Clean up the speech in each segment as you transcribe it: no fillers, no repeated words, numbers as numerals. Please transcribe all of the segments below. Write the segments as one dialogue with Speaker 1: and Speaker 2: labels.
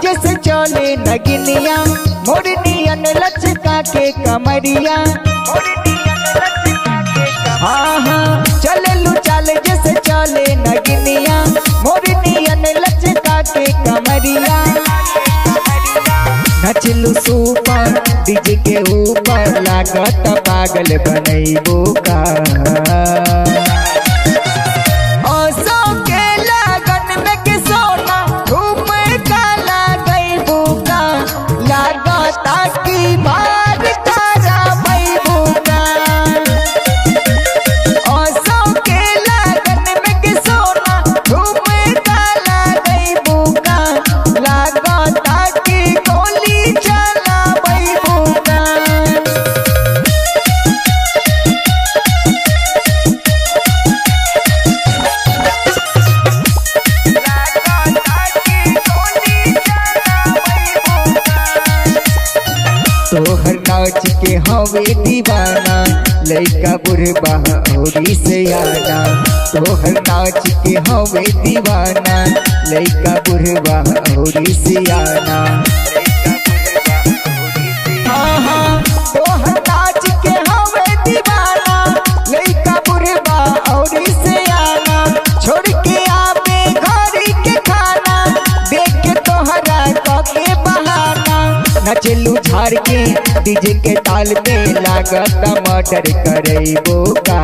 Speaker 1: जैसे चले नगिनिया मोरनियन लचका के कमरिया। हाँ हाँ चललू चाल जैसे चले नगिनिया मोरनियन लचका के कमरिया। नचलू सुपर डीजे के ऊपर लागत पागल बनैबो का। तोहर नाच के हवे दीवाना लइका बुढ़बा औरी सियाना। तोहर नाच के हवे दीवाना लइका बुढ़बा औरी सियाना। हाँ हाँ तोहर नाच के हवे दीवाना लइका बुढ़बा औरी सियाना। छोड़ के आवे घरी के खाना देख के तोहरा के बहाना। नचलू झाड़ के डीजे के ताल पे लागत मर्डर करैबो का।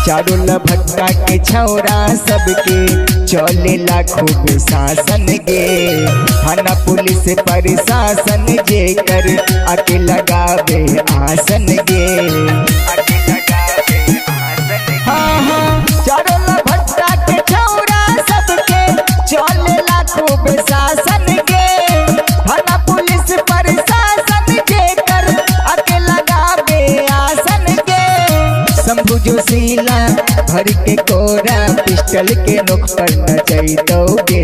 Speaker 1: चारों लभट्टा के छौरा सबके चले लाखों शासन गे। थाना पुलिस प्रशासन जे कर आके लगावे आसन गे। हाँ हाँ चारों लभट्टा के छौरा सबके चले लाखों शासन गे। थाना पुलिस प्रशासन जे कर आके लगावे आसन गे। शंभू जोशीला भर के कोरा पिस्टल के नोक पर नचैतोगे।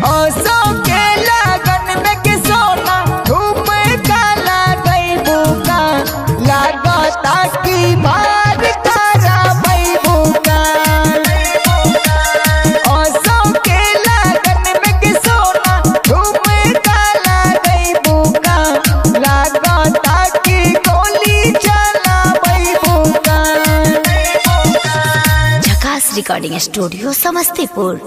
Speaker 1: ओसो के लगन में के सोना धूम का लगैबू का। लागता की मार करबैबू का। ओसो के लगन में के सोना धूम का लगैबू का। लागता की गोली चलाबैबू का।
Speaker 2: झकास रिकॉर्डिंग स्टूडियो समस्तीपुर।